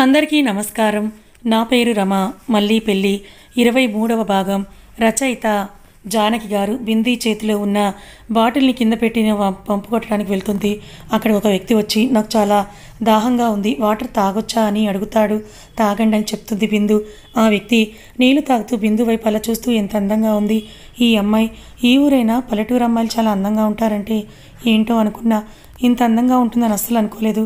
అందరికీ నమస్కారం. నా పేరు రమ. మళ్ళీ పెళ్ళి 23వ భాగం. రచయిత జానకి గారు. బిందీ చేతిలో ఉన్న బాటిల్ని కింద పెట్టిన పంపు కొట్టడానికి వెళ్తుంది. అక్కడ ఒక వ్యక్తి వచ్చి, నాకు చాలా దాహంగా ఉంది, వాటర్ తాగొచ్చా అని అడుగుతాడు. తాగండి అని చెప్తుంది బిందు. ఆ వ్యక్తి నీళ్లు తాగుతూ బిందు వైపు అలా చూస్తూ, ఎంత అందంగా ఉంది ఈ అమ్మాయి, ఈ ఊరైనా పల్లెటూరు అమ్మాయిలు చాలా అందంగా ఉంటారంటే ఏంటో అనుకున్నా, ఇంత అందంగా ఉంటుందని అస్సలు అనుకోలేదు.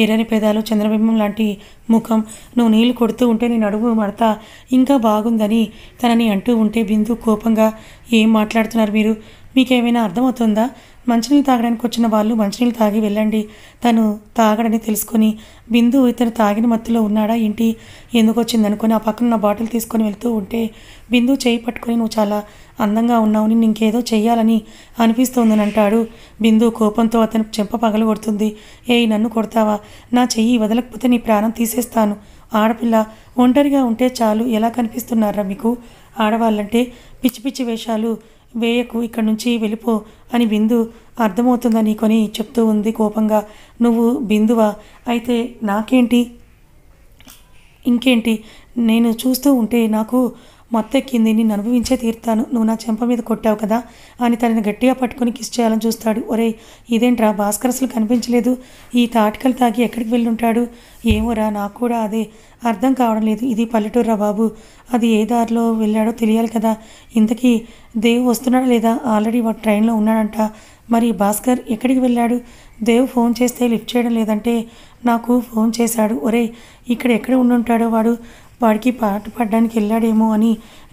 ఎర్రని పెదాలు, చంద్రబింబం లాంటి ముఖం, నువ్వు నీళ్లు కొడుతూ ఉంటే నేను అడుగు మడత ఇంకా బాగుందని తనని అంటూ ఉంటే బిందు కోపంగా, ఏం మాట్లాడుతున్నారు మీరు, మీకేమైనా అర్థమవుతుందా? మంచినీళ్ళు తాగడానికి వచ్చిన వాళ్ళు మంచినీళ్ళు తాగి వెళ్ళండి. తను తాగడని తెలుసుకొని బిందు ఇతను తాగిన మత్తులో ఉన్నాడా ఏంటి, ఎందుకు వచ్చిందనుకొని ఆ పక్కన బాటిల్ తీసుకొని వెళ్తూ ఉంటే బిందు చేయి పట్టుకొని, నువ్వు చాలా అందంగా ఉన్నావు, నిన్ను ఇంకేదో చెయ్యాలని అనిపిస్తోందని అంటాడు. బిందు కోపంతో అతను చెంప పగలు కొడుతుంది. ఏయ్, నన్ను కొడతావా? నా చెయ్యి వదలకపోతే నీ ప్రాణం తీసేస్తాను. ఆడపిల్ల ఒంటరిగా ఉంటే చాలు, ఎలా కనిపిస్తున్నారా మీకు? ఆడవాళ్ళంటే పిచ్చి పిచ్చి వేషాలు వేయకు, ఇక్కడి నుంచి వెళ్ళిపో అని బిందు అర్థమవుతుందని కొని చెప్తూ ఉంది కోపంగా. నువ్వు బిందువా? అయితే నాకేంటి, ఇంకేంటి, నేను చూస్తూ ఉంటే నాకు మొత్తెక్కింది, నిన్ను అనుభవించే తీరుతాను. నువ్వు నా చెంప మీద కొట్టావు కదా అని తనని గట్టిగా పట్టుకొని కిస్ చేయాలని చూస్తాడు. ఒరే, ఇదేంట్రా, భాస్కర్ అసలు కనిపించలేదు, ఈ తాటికలు తాగి ఎక్కడికి వెళ్ళుంటాడు? ఏమోరా, నాకు కూడా అదే అర్థం కావడం లేదు. ఇది పల్లెటూరురా బాబు, అది ఏ దారిలో వెళ్ళాడో తెలియాలి కదా. ఇంతకీ దేవ్ వస్తున్నాడా లేదా? ఆల్రెడీ వాడు ట్రైన్లో ఉన్నాడంట. మరి భాస్కర్ ఎక్కడికి వెళ్ళాడు? దేవ్ ఫోన్ చేస్తే లిఫ్ట్ చేయడం లేదంటే నాకు ఫోన్ చేశాడు. ఒరే, ఇక్కడ ఎక్కడ ఉండుంటాడో వాడు, వాడికి పాట పాడడానికి వెళ్ళాడేమో అని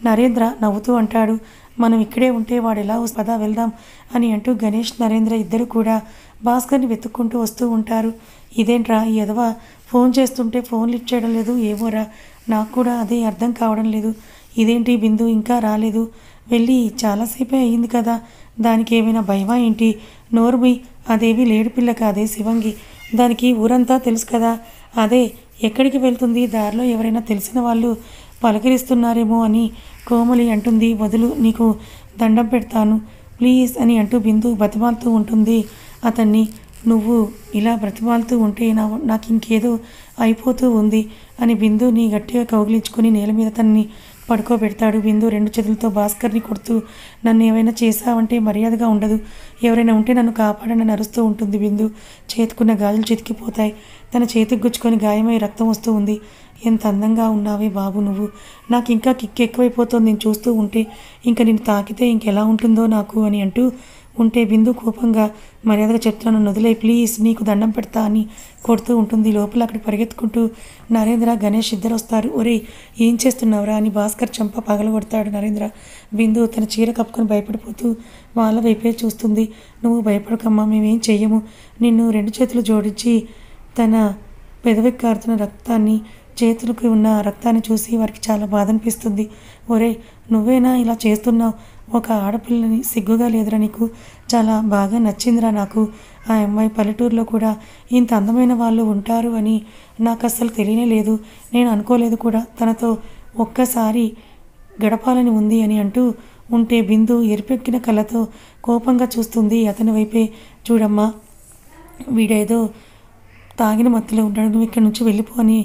నరేంద్ర నవ్వుతూ అంటాడు. మనం ఇక్కడే ఉంటే వాడు ఎలా పదా వెళ్దాం అని అంటూ గణేష్, నరేంద్ర ఇద్దరు కూడా భాస్కర్ని వెతుక్కుంటూ వస్తూ ఉంటారు. ఇదేంట్రా, ఈ ఎదవ ఫోన్ చేస్తుంటే ఫోన్ లిఫ్ట్ చేయడం లేదు, ఏమోరా, నాకు కూడా అదే అర్థం కావడం లేదు. ఇదేంటి బిందు ఇంకా రాలేదు, వెళ్ళి చాలాసేపే అయ్యింది కదా, దానికి ఏమైనా భయమా ఏంటి? నోరుమి, అదేవి లేడి పిల్ల కాదే శివంగి, దానికి ఊరంతా తెలుసు కదా. అదే ఎక్కడికి వెళ్తుంది, దారిలో ఎవరైనా తెలిసిన వాళ్ళు పలకరిస్తున్నారేమో అని కోమలి అంటుంది. వదులు, నీకు దండం పెడతాను ప్లీజ్ అని అంటూ బిందు బతిమాలుతూ ఉంటుంది అతన్ని. నువ్వు ఇలా బ్రతిమాలుతూ ఉంటే నాకు ఇంకేదో అయిపోతూ ఉంది అని బిందుని గట్టిగా కౌగిలించుకొని నేల మీద తనని పడుకోబెడతాడు. బిందు రెండు చేతులతో భాస్కర్ని కొడుతూ, నన్ను ఏమైనా చేసావంటే మర్యాదగా ఉండదు, ఎవరైనా ఉంటే నన్ను కాపాడని అరుస్తూ ఉంటుంది. బిందు చేతుకున్న గాజులు చితికిపోతాయి. తన చేతికి గుచ్చుకొని గాయమై రక్తం వస్తూ ఉంది. ఎంత అందంగా ఉన్నావే బాబు నువ్వు, నాకు ఇంకా కిక్ ఎక్కువైపోతుంది నేను చూస్తూ ఉంటే, ఇంకా నేను తాకితే ఇంకెలా ఉంటుందో నాకు అని అంటూ ఉంటే బిందు కోపంగా, మర్యాదగా చెప్తున్నాను, వదిలే ప్లీజ్, నీకు దండం పెడతా అని కొడుతూ ఉంటుంది. లోపల అక్కడికి పరిగెత్తుకుంటూ నరేంద్ర, గణేష్ ఇద్దరు వస్తారు. ఒరే, ఏం చేస్తున్నావురా అని భాస్కర్ చంప పగల కొడతాడు నరేంద్ర. బిందు తన చీర కప్పుకొని భయపడిపోతూ వాళ్ళ వైపే చూస్తుంది. నువ్వు భయపడకమ్మా, మేమేం చెయ్యము. నిన్ను రెండు చేతులు జోడించి తన పెదవికి కారుతున్న రక్తాన్ని, చేతులకు ఉన్న రక్తాన్ని చూసి వారికి చాలా బాధ అనిపిస్తుంది. ఒరే, నువ్వేనా ఇలా చేస్తున్నావు? ఒక ఆడపిల్లని సిగ్గుగా లేదురా నీకు? చాలా బాగా నచ్చిందిరా నాకు. ఆ అమ్మాయి పల్లెటూరులో కూడా ఇంత అందమైన వాళ్ళు ఉంటారు అని నాకు అస్సలు తెలియనే లేదు, నేను అనుకోలేదు కూడా. తనతో ఒక్కసారి గడపాలని ఉంది అని అంటూ ఉంటే బిందు ఎరిపెక్కిన కళ్ళతో కోపంగా చూస్తుంది అతని వైపే. చూడమ్మా, వీడేదో తాగిన మత్తులో ఉంటాడు, నువ్వు ఇక్కడి నుంచి వెళ్ళిపో అని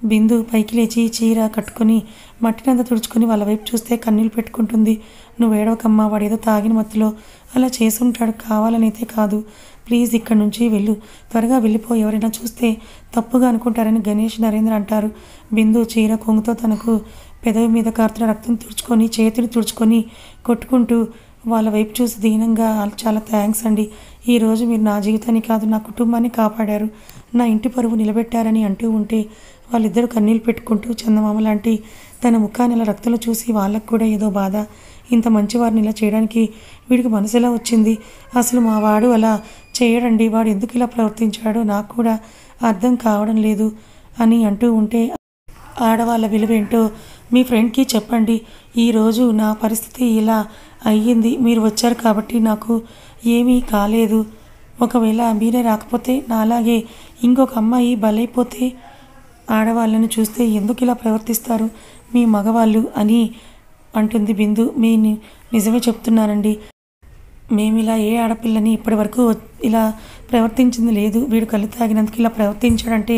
బిందు పైకి లేచి చీర కట్టుకొని మట్టినంతా తుడుచుకొని వాళ్ళ వైపు చూస్తే కన్నీళ్ళు పెట్టుకుంటుంది. నువ్వు ఏడవకమ్మా, వాడేదో తాగిన మత్తులో అలా చేసుంటాడు, కావాలనైతే కాదు, ప్లీజ్ ఇక్కడి నుంచి వెళ్ళు, త్వరగా వెళ్ళిపో, ఎవరైనా చూస్తే తప్పుగా అనుకుంటారని గణేష్, నరేంద్ర అంటారు. బిందు చీర కొంగుతో తనకు పెదవి మీద కారుతున్న రక్తం తుడుచుకొని చేతులు తుడుచుకొని కొట్టుకుంటూ వాళ్ళ వైపు చూసి దీనంగా, చాలా థ్యాంక్స్ అండి, ఈరోజు మీరు నా జీవితాన్ని కాదు నా కుటుంబాన్ని కాపాడారు, నా ఇంటి పరువు నిలబెట్టారని అంటూ ఉంటే వాళ్ళిద్దరూ కన్నీళ్ళు పెట్టుకుంటూ చందమామ లాంటి తన ముఖాన్ని అలా రక్తంలో చూసి వాళ్ళకు కూడా ఏదో బాధ, ఇంత మంచివారిని ఇలా చేయడానికి వీడికి మనసు ఎలా వచ్చింది, అసలు మా వాడు అలా చేయడండి, వాడు ఎందుకు ఇలా ప్రవర్తించాడో నాకు కూడా అర్థం కావడం లేదు అని అంటూ ఉంటే, ఆడవాళ్ళ విలువేంటో మీ ఫ్రెండ్కి చెప్పండి, ఈరోజు నా పరిస్థితి ఇలా అయ్యింది, మీరు వచ్చారు కాబట్టి నాకు ఏమీ కాలేదు, ఒకవేళ మీరే రాకపోతే నాలాగే ఇంకొక అమ్మాయి బలైపోతే ఆడవాళ్ళని చూస్తే ఎందుకు ఇలా ప్రవర్తిస్తారు మీ మగవాళ్ళు అని అంటుంది బిందు. మీ నిజమే చెప్తున్నానండి, మేము ఇలా ఏ ఆడపిల్లని ఇప్పటి వరకు ఇలా ప్రవర్తించింది లేదు, వీడు కళ్ళు తాగినందుకు ఇలా ప్రవర్తించాడంటే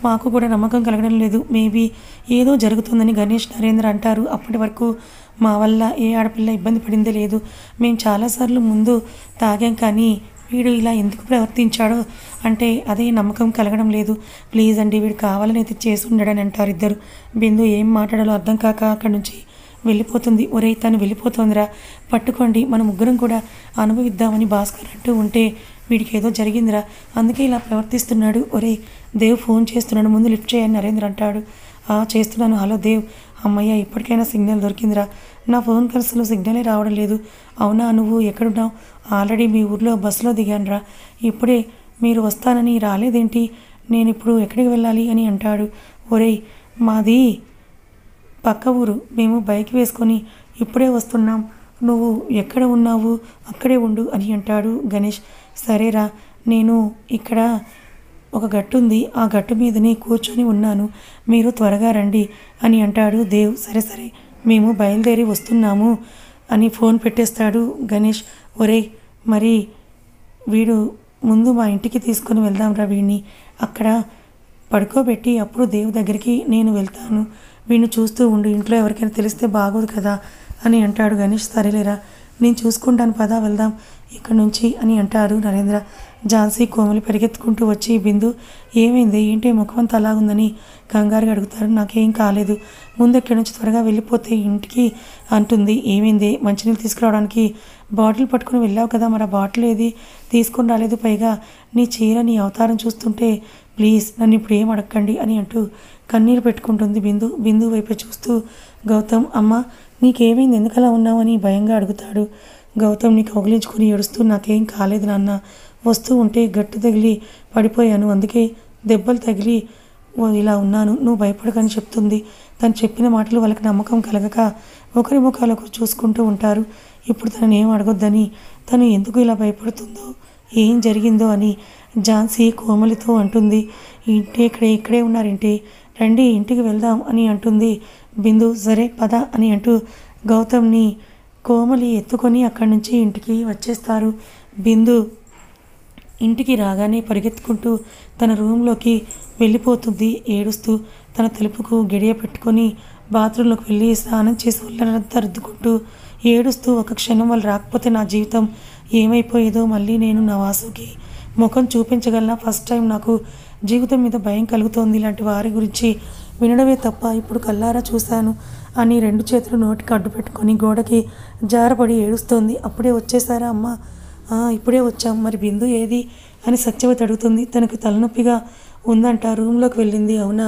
మాకు కూడా నమ్మకం కలగడం లేదు. మేబీ ఏదో జరుగుతుందని గణేష్, నరేంద్ర అంటారు. అప్పటి వరకు మా వల్ల ఏ ఆడపిల్ల ఇబ్బంది పడిందే లేదు. మేము చాలాసార్లు ముందు తాగాం, కానీ వీడు ఇలా ఎందుకు ప్రవర్తించాడో అంటే అదే నమ్మకం కలగడం లేదు. ప్లీజ్ అండి, వీడు కావాలని అయితే చేసి ఉండడని అంటారు ఇద్దరు. బిందు ఏం మాట్లాడాలో అర్థం కాక అక్కడి నుంచి వెళ్ళిపోతుంది. ఒరేయ్, తను వెళ్ళిపోతుందిరా, పట్టుకోండి, మన ముగ్గురం కూడా అనుభవిద్దామని భాస్కర్ అంటూ ఉంటే వీడికి ఏదో జరిగిందిరా, అందుకే ఇలా ప్రవర్తిస్తున్నాడు. ఒరేయ్, దేవ్ ఫోన్ చేస్తున్నాడు, ముందు లిఫ్ట్ చేయని నరేంద్ర అంటాడు. చేస్తున్నాను. హలో దేవ్. అమ్మయ్య, ఇప్పటికైనా సిగ్నల్ దొరికిందిరా. నా ఫోన్ అసలు సిగ్నలే రావడం లేదు. అవునా, నువ్వు ఎక్కడున్నావు? ఆల్రెడీ మీ ఊర్లో బస్సులో దిగానురా. ఇప్పుడే మీరు వస్తానని రాలేదేంటి? నేను ఇప్పుడు ఎక్కడికి వెళ్ళాలి అని అంటాడు. ఒరేయ్, మాది పక్క ఊరు, మేము బైక్ వేసుకొని ఇప్పుడే వస్తున్నాం. నువ్వు ఎక్కడ ఉన్నావు అక్కడే ఉండు అని అంటాడు గణేష్. సరేరా, నేను ఇక్కడ ఒక గట్టు ఉంది, ఆ గట్టు మీదనే కూర్చొని ఉన్నాను, మీరు త్వరగా రండి అని అంటాడు దేవ్. సరే సరే, మేము బయలుదేరి వస్తున్నాము అని ఫోన్ పెట్టేస్తాడు గణేష్. ఒరేయ్, మరి వీడు ముందు మా ఇంటికి తీసుకొని వెళ్దాంరా, వీడిని అక్కడ పడుకోబెట్టి అప్పుడు దేవ్ దగ్గరికి నేను వెళ్తాను, వీడిని చూస్తూ ఉండు, ఇంట్లో ఎవరికైనా తెలిస్తే బాగోదు కదా అని అంటాడు గణేష్. సరేలేరా, నేను చూసుకుంటాను, పదా వెళ్దాం ఇక్కడ నుంచి అని అంటారు నరేంద్ర. ఝాన్సీ, కోమలి పరిగెత్తుకుంటూ వచ్చి బిందు ఏమైంది, ఏంటి ముఖం అంతా అలాగుందని కంగారుగా అడుగుతారు. నాకేం కాలేదు, ముందు ఇక్కడి నుంచి త్వరగా వెళ్ళిపోతే ఇంటికి అంటుంది. ఏమైంది, మంచినీళ్ళు తీసుకురావడానికి బాటిల్ పట్టుకుని వెళ్ళావు కదా, మరి ఆ బాటిల్ ఏది తీసుకొని రాలేదు, పైగా నీ చీర, నీ అవతారం చూస్తుంటే ప్లీజ్ నన్ను ఇప్పుడు ఏం అడగండి అని అంటూ కన్నీరు పెట్టుకుంటుంది బిందు. బిందు వైపు చూస్తూ గౌతమ్, అమ్మ నీకేమైంది, ఎందుకలా ఉన్నావు అని భయంగా అడుగుతాడు. గౌతమ్ని కౌగిలించుకొని ఏడుస్తూ నాకేం కాలేదు నాన్న, వస్తూ ఉంటే గట్టు తగిలి పడిపోయాను, అందుకే దెబ్బలు తగిలి ఇలా ఉన్నాను, నువ్వు భయపడకని చెప్తుంది. తను చెప్పిన మాటలు వాళ్ళకి నమ్మకం కలగక ఒకరి ముఖాలు ఒకరు చూసుకుంటూ ఉంటారు. ఇప్పుడు తనని ఏం అడగొద్దని, తను ఎందుకు ఇలా భయపడుతుందో, ఏం జరిగిందో అని ఝాన్సీ కోమలితో అంటుంది. ఇంటి ఇక్కడే ఉన్నారేంటి, రండి ఇంటికి వెళ్దాం అని అంటుంది బిందు. సరే పద అని అంటూ గౌతమ్ని కోమలి ఎత్తుకొని అక్కడి నుంచి ఇంటికి వచ్చేస్తారు. బిందు ఇంటికి రాగానే పరిగెత్తుకుంటూ తన రూమ్లోకి వెళ్ళిపోతుంది ఏడుస్తూ. తన తలుపుకు గడియ పెట్టుకొని బాత్రూంలోకి వెళ్ళి స్నానం చేసి ఒళ్ళంతా రుద్దుకుంటూ ఏడుస్తూ, ఒక క్షణం వాళ్ళు రాకపోతే నా జీవితం ఏమైపోయేదో, మళ్ళీ నేను నా వాసుకి ముఖం చూపించగలనా, ఫస్ట్ టైం నాకు జీవితం మీద భయం కలుగుతోంది, ఇలాంటి వారి గురించి వినడమే తప్ప ఇప్పుడు కల్లారా చూశాను అని రెండు చేతులు నోటికి అడ్డు పెట్టుకొని గోడకి జారపడి ఏడుస్తోంది. అప్పుడే వచ్చేసారా అమ్మ? ఇప్పుడే వచ్చాం, మరి బిందు ఏది అని సత్యవతి అడుగుతుంది. తనకు తలనొప్పిగా ఉందంట, రూమ్లోకి వెళ్ళింది. అవునా,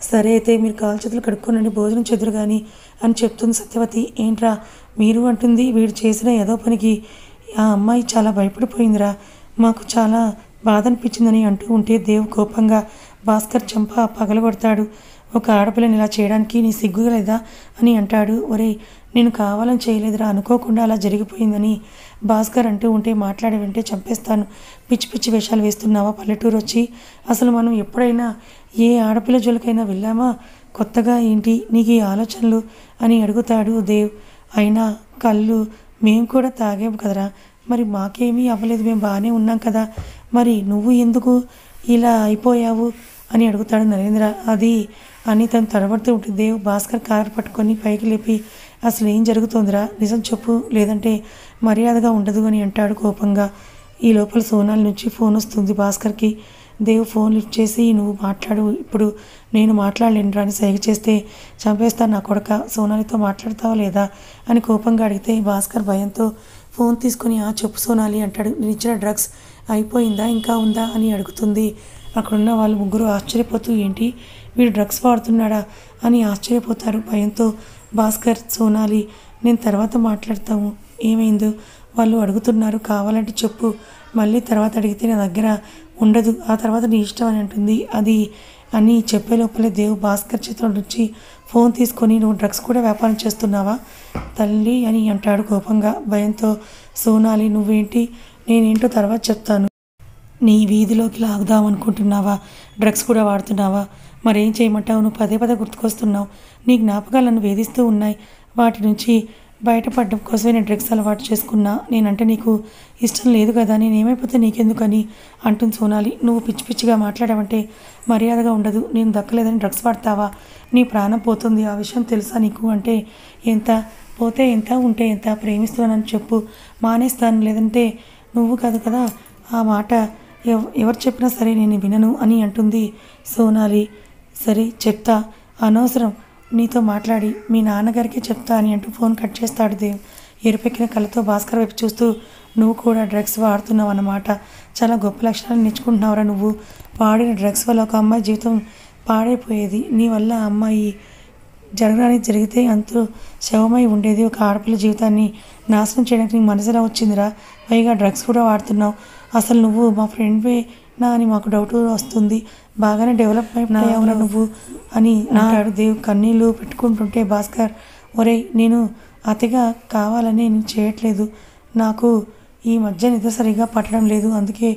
సరే అయితే మీరు కాలు చేతులు కడుక్కోనండి, భోజనం చెదురు కానీ అని చెప్తుంది సత్యవతి. ఏంట్రా మీరు అంటుంది. వీడు చేసిన ఏదో పనికి ఆ అమ్మాయి చాలా భయపడిపోయిందిరా, మాకు చాలా బాధ అనిపించిందని అంటూ ఉంటే దేవ్ కోపంగా భాస్కర్ చెంప పగలగొడతాడు. ఒక ఆడపిల్లని ఇలా చేయడానికి నీ సిగ్గు లేదా అని అంటాడు. ఒరేయ్, నేను కావాలని చేయలేదురా, అనుకోకుండా అలా జరిగిపోయిందని భాస్కర్ అంటూ ఉంటే మాట్లాడి వెంటే చంపేస్తాను, పిచ్చి పిచ్చి వేషాలు వేస్తున్నావా, పల్లెటూరు వచ్చి అసలు మనం ఎప్పుడైనా ఏ ఆడపిల్ల జోలికైనా వెళ్ళామా, కొత్తగా ఏంటి నీకు ఈ ఆలోచనలు అని అడుగుతాడు దేవ్. అయినా కళ్ళు మేము కూడా తాగాము కదరా, మరి మాకేమీ అవ్వలేదు, మేము బాగానే ఉన్నాం కదా, మరి నువ్వు ఎందుకు ఇలా అయిపోయావు అని అడుగుతాడు నరేంద్ర. అది అని తను తడబడుతూ ఉంటుంది. దేవ్ భాస్కర్ కారు పట్టుకొని పైకి లేపి అసలు ఏం జరుగుతోందిరా, నిజం చెప్పు, లేదంటే మర్యాదగా ఉండదు అని అంటాడు కోపంగా. ఈ లోపల సోనాల్ నుంచి ఫోన్ వస్తుంది భాస్కర్కి. దేవ్ ఫోన్ లిఫ్ట్ చేసి నువ్వు మాట్లాడు, ఇప్పుడు నేను మాట్లాడలేనురా అని సైగ చేస్తే చంపేస్తాను నా కొడక, సోనాలితో మాట్లాడతావా లేదా అని కోపంగా అడిగితే భాస్కర్ భయంతో ఫోన్ తీసుకొని చెప్పు సోనాలి అంటాడు. నేను ఇచ్చిన డ్రగ్స్ అయిపోయిందా ఇంకా ఉందా అని అడుగుతుంది. అక్కడున్న వాళ్ళు ముగ్గురు ఆశ్చర్యపోతూ ఏంటి వీడు డ్రగ్స్ వాడుతున్నాడా అని ఆశ్చర్యపోతారు. భయంతో భాస్కర్, సోనాలి నేను తర్వాత మాట్లాడతాము, ఏమైందో వాళ్ళు అడుగుతున్నారు, కావాలంటే చెప్పు, మళ్ళీ తర్వాత అడిగితే నా దగ్గర ఉండదు, ఆ తర్వాత నీ ఇష్టం అని అంటుంది. అది అని చెప్పే లోపలే దేవ్ భాస్కర్ చేతిలో నుంచి ఫోన్ తీసుకొని నువ్వు డ్రగ్స్ కూడా వ్యాపారం చేస్తున్నావా తల్లి అని అంటాడు కోపంగా. భయంతో సోనాలి నువ్వేంటి, నేనేంటో తర్వాత చెప్తాను, నీ వీధిలోకి లాగుదాం అనుకుంటున్నావా, డ్రగ్స్ కూడా వాడుతున్నావా, మరేం చేయమంటావు, నువ్వు పదే పదే గుర్తుకొస్తున్నావు, నీ జ్ఞాపకాలు నన్ను వేధిస్తూ ఉన్నాయి, వాటి నుంచి బయటపడడం కోసమే నేను డ్రగ్స్ అలవాటు చేసుకున్నా. నేనంటే నీకు ఇష్టం లేదు కదా, నేనేమైపోతే నీకెందుకని అంటుంది సోనాలి. నువ్వు పిచ్చి పిచ్చిగా మాట్లాడావంటే మర్యాదగా ఉండదు. నేను దక్కలేదని డ్రగ్స్ వాడతావా? నీ ప్రాణం పోతుంది, ఆ విషయం తెలుసా నీకు? అంటే ఎంత పోతే ఎంత, ఉంటే ఎంత, ప్రేమిస్తున్నానని చెప్పు, మానేస్తాను, లేదంటే నువ్వు కాదు కదా ఆ మాట ఎవరు చెప్పినా సరే నేను వినను అని అంటుంది సోనాలి. సరే చెప్తా, అనవసరం నీతో మాట్లాడి మీ నాన్నగారికి చెప్తా అని అంటూ ఫోన్ కట్ చేస్తాడు దేవ్. ఎరుపెక్కిన కళ్ళతో భాస్కర్ వైపు చూస్తూ, నువ్వు కూడా డ్రగ్స్ వాడుతున్నావు అన్నమాట. చాలా గొప్ప లక్షణాలు నేర్చుకుంటున్నావురా నువ్వు. వాడిన డ్రగ్స్ వల్ల ఒక అమ్మాయి జీవితం పాడైపోయేది. నీ వల్ల ఆ అమ్మాయి జరగడానికి జరిగితే అంతలో శవమై ఉండేది. ఒక ఆడపిల్ల జీవితాన్ని నాశనం చేయడానికి నీ మనసులా వచ్చిందిరా. పైగా డ్రగ్స్ కూడా వాడుతున్నావు. అసలు నువ్వు మా ఫ్రెండ్వే నా అని మాకు డౌట్ వస్తుంది. బాగానే డెవలప్ అయిపోయావురా నువ్వు అని అంటాడు దేవ్ కన్నీళ్ళు పెట్టుకుంటుంటే. భాస్కర్, ఒరేయ్ నేను అతిగా కావాలని నేను చేయట్లేదు. నాకు ఈ మధ్య నిద్ర సరిగా పట్టడం లేదు. అందుకే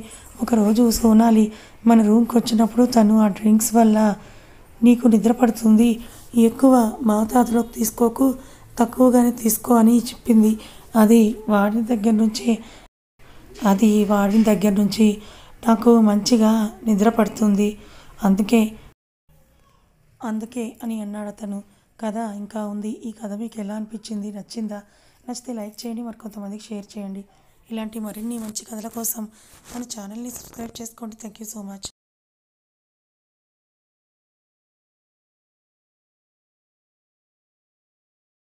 ఒకరోజు సోనాలి మన రూమ్కి వచ్చినప్పుడు తను ఆ డ్రింక్స్ వల్ల నీకు నిద్ర పడుతుంది, ఎక్కువ మోతాదులోకి తీసుకోకు, తక్కువగానే తీసుకో అని చెప్పింది. అది వాడిన దగ్గర నుంచి నాకు మంచిగా నిద్ర పడుతుంది. అందుకే అని అన్నాడు అతను. కథ ఇంకా ఉంది. ఈ కథ మీకు ఎలా అనిపించింది? నచ్చిందా? నచ్చితే లైక్ చేయండి, మరి కొంతమందికి షేర్ చేయండి. ఇలాంటి మరిన్ని మంచి కథల కోసం మన ఛానల్ని సబ్స్క్రైబ్ చేసుకోండి. Thank you so much.